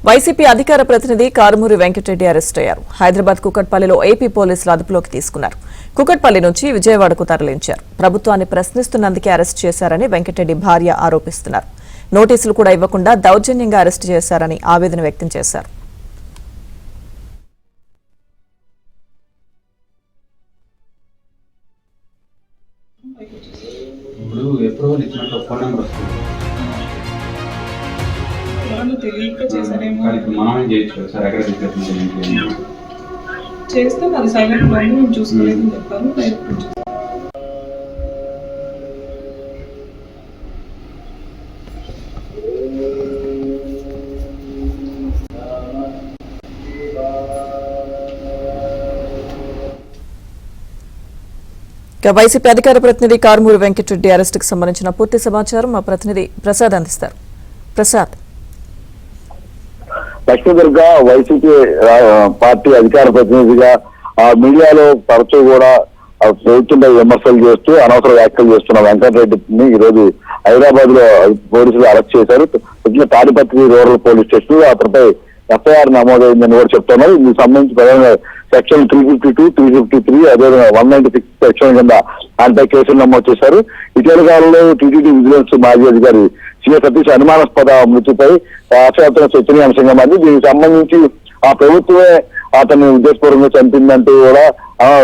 YCP అధికార ప్రతినిధి Karumuri Venkatareddy arrest అయ్యారు. హైదరాబాద్ కుకట్పల్లిలో ఏపీ పోలీసులు అదుపులోకి తీసుకున్నారు. కుకట్పల్లి నుంచి విజయవాడకు తరలించారు. ప్రభుత్వాన్ని ప్రశ్నిస్తున్నందుకే అరెస్ట్ చేశారని వెంకటరెడ్డి భార్య ఆరోపిస్తున్నారు. నోటీసులు కూడా ఇవ్వకుండా దౌర్జన్యంగా అరెస్ట్ చేశారని ఆవేదన వ్యక్తం చేశారు. చేస్తే అది సైలెంట్ లో నేను చూసుకోలేదని చెప్పాను. వైసీపీ అధికార ప్రతినిధి కారుమూరి వెంకటరెడ్డి అరెస్టుకు సంబంధించిన పూర్తి సమాచారం మా ప్రతినిధి ప్రసాద్ అందిస్తారు. ప్రసాద్, లక్ష్మీదుర్గ వైసీపీ పార్టీ అధికార ప్రతినిధిగా మీడియాలో తరచూ కూడా ప్రభుత్వంపై విమర్శలు చేస్తూ అనవసర వ్యాఖ్యలు చేస్తున్న వెంకటరెడ్డిని ఈ రోజు హైదరాబాద్ లో పోలీసులు అరెస్ట్ చేశారు. తాడిపత్రి రూరల్ పోలీస్ స్టేషన్ లో అతనిపై ఎఫ్ఐఆర్ నమోదైందని కూడా చెప్తున్నారు. దీనికి సంబంధించి ప్రధానంగా సెక్షన్ 352, 353 అదేవిధంగా 196 సెక్షన్ కింద ఆయనపై కేసులు నమోదు చేశారు. ఇటీవల కాలంలో టీటీడీ విజిలెన్స్ మాజీ అధికారి సిఏ సతీష్ అనుమానాస్పద మృతిపై ఆశాతం చర్చనీయాంశంగా మారింది. దీనికి సంబంధించి ఆ ప్రభుత్వమే అతన్ని ఉద్దేశపూర్వకంగా చంపిందంటూ కూడా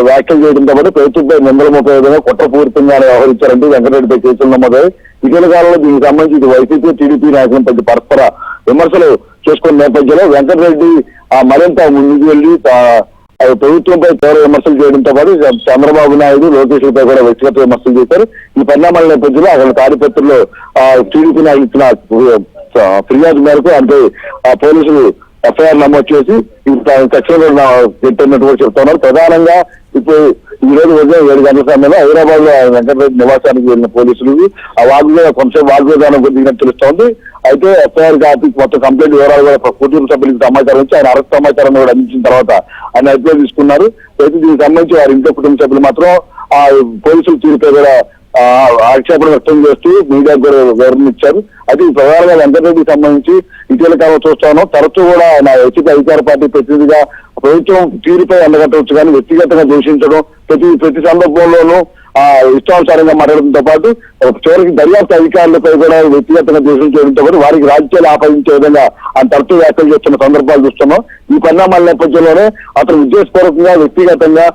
వ్యాఖ్యలు చేయడంతో పాటు ప్రభుత్వంపై నిందల మోపే విధంగా కుట్రపూరితంగా వ్యవహరించారంటూ వెంకటరెడ్డిపై కేసులు నమోదాయి. ఇటీవల కాలంలో దీనికి సంబంధించి వైసీపీ టీడీపీ నాయకులపై పరస్పర విమర్శలు చేసుకున్న నేపథ్యంలో వెంకటరెడ్డి మరింత ముందుకు వెళ్లి ప్రభుత్వంపై తీవ్ర విమర్శలు చేయడంతో పాటు చంద్రబాబు నాయుడు, లోకేష్లపై కూడా వ్యక్తిగత విమర్శలు చేశారు. ఈ పరిణామాల నేపథ్యంలో అక్కడ తాడిపత్రిలో టీడీపీ నాయకులు ఇచ్చిన ఫిర్యాదు మేరకు అంటే పోలీసులు ఎఫ్ఐఆర్ నమోదు చేసి సెక్షన్లో పెట్టినట్టు కూడా చెప్తున్నారు. ప్రధానంగా ఇప్పుడు ఈ రోజు ఉదయం 7 గంటల సమయంలో హైదరాబాద్ లో వెంకటరెడ్డి నివాసానికి వెళ్ళిన పోలీసులు ఆ కొంచెం వాగ్వేదానం దిగినట్టు తెలుస్తోంది. అయితే ఎఫ్ఐఆర్ కాపీ మొత్తం కంప్లైంట్ వివరాలు కూడా కుటుంబ సభ్యులకు సమాచారం ఇచ్చి ఆయన అరెస్ట్ సమాచారం కూడా అందించిన తర్వాత ఆయన అప్లై తీసుకున్నారు. అయితే దీనికి సంబంధించి వారి ఇంట్లో కుటుంబ సభ్యులు మాత్రం ఆ పోలీసుల తీరుపై కూడా ఆక్షేపణ వ్యక్తం చేస్తూ మీడియాకు కూడా వివరణ ఇచ్చారు. అయితే ప్రధానంగా వెంకటరెడ్డికి సంబంధించి ఇటీవల కాలంలో చూస్తాను తరచూ కూడా ఆయన వైసీపీ అధికార పార్టీ ప్రతినిధిగా ప్రభుత్వం తీరుపై ఎండగట్టవచ్చు కానీ వ్యక్తిగతంగా దూషించడం ప్రతి సందర్భంలోనూ ఇష్టానుసారంగా మాట్లాడడంతో పాటు చివరికి దర్యాప్తు అధికారులపై కూడా వ్యక్తిగతంగా దూషించడంతో పాటు వారికి రాజకీయాలు ఆపాదించే విధంగా ఆయన తరచూ వ్యాఖ్యలు చేస్తున్న సందర్భాలు చూస్తున్నాం. ఈ పరిణామాల నేపథ్యంలోనే అతను ఉద్దేశపూర్వకంగా వ్యక్తిగతంగా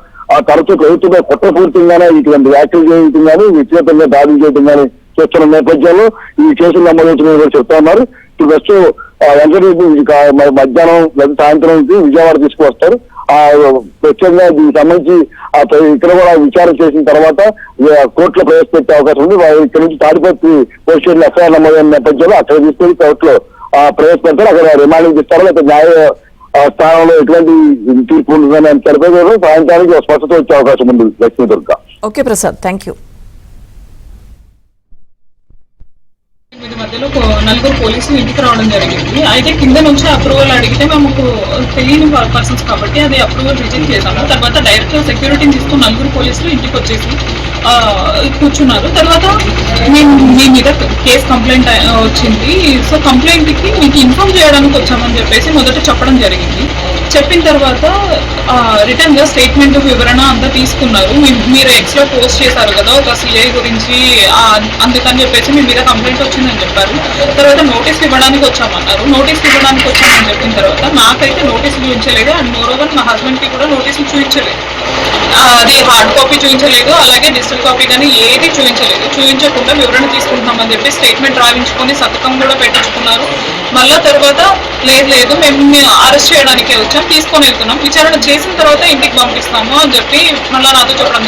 తరచూ ప్రభుత్వంపై కుట్రపూరితంగానే ఇటువంటి వ్యాఖ్యలు చేయడం కానీ వ్యక్తిగతంగా దాడులు చేయడం కానీ చేస్తున్న నేపథ్యంలో ఈ కేసులు నమోదవుతున్నాయని కూడా చెప్తా ఉన్నారు. ఇప్పుడు ఫస్ట్ వెంకటరెడ్డి మధ్యాహ్నం లేదా సాయంత్రం విజయవాడ తీసుకువస్తారు. ప్రత్యేకంగా దీనికి సంబంధించి ఇక్కడ కూడా విచారణ చేసిన తర్వాత కోర్టులో ప్రవేశపెట్టే అవకాశం ఉంది. ఇక్కడ నుంచి తాడిపత్రి పోలీస్ స్టేషన్ ఎఫ్ఐఆర్ నమోదైన నేపథ్యంలో అక్కడ తీసుకెళ్లి కోర్టులో ప్రవేశపెడతారు. అక్కడ రిమాండింగ్ ఇస్తారు. లేకపోతే న్యాయ స్థానంలో ఎటువంటి తీర్పు ఉంటుందని ఆయన తెలిపేది సాయంత్రానికి స్పష్టత వచ్చే అవకాశం ఉంది. Lakshmi Durga. Okay Prasad, thank you. మధ్యలో 4 పోలీసులు ఇంటికి రావడం జరిగింది. అయితే కింద నుంచి అప్రూవల్ అడిగితే మాకు తెలియని పర్సన్స్ కాబట్టి అది అప్రూవల్ రిజెక్ట్ చేశాము. తర్వాత డైరెక్ట్ సెక్యూరిటీని తీసుకుని 4 పోలీసులు ఇంటికి వచ్చేసి కూర్చున్నారు. తర్వాత మేము మీ మీద కేసు కంప్లైంట్ వచ్చింది, సో కంప్లైంట్కి మీకు ఇన్ఫార్మ్ చేయడానికి వచ్చామని చెప్పేసి మొదట చెప్పడం జరిగింది. చెప్పిన తర్వాత రిటర్న్ గా స్టేట్మెంట్ వివరణ అంతా తీసుకున్నారు. మీరు ఎక్స్లో పోస్ట్ చేశారు కదా ఒక సిఐ గురించి, అందుకని చెప్పేసి మీ మీద కంప్లైంట్ వచ్చిందని చెప్పారు. తర్వాత నోటీసులు ఇవ్వడానికి వచ్చామన్నారు. నోటీసులు ఇవ్వడానికి వచ్చామని చెప్పిన తర్వాత నాకైతే నోటీసులు చూపించలేదు అండ్ మోరోవర్ మా హస్బెండ్కి కూడా నోటీసులు చూపించలేదు. అది హార్డ్ కాపీ చూపించలేదు, అలాగే డిజిటల్ కాపీ కానీ ఏది చూపించలేదు. చూపించకుండా వివరణ తీసుకుంటున్నామని చెప్పి స్టేట్మెంట్ రాయించుకొని సంతకం కూడా పెట్టించుకున్నారు. మళ్ళా తర్వాత లేదు మేము అరెస్ట్ చేయడానికే వచ్చాం, తీసుకొని వెళ్తున్నాం, విచారణ చేసిన తర్వాత ఇంటికి పంపిస్తాము అని చెప్పి మళ్ళీ నాతో చెప్పడం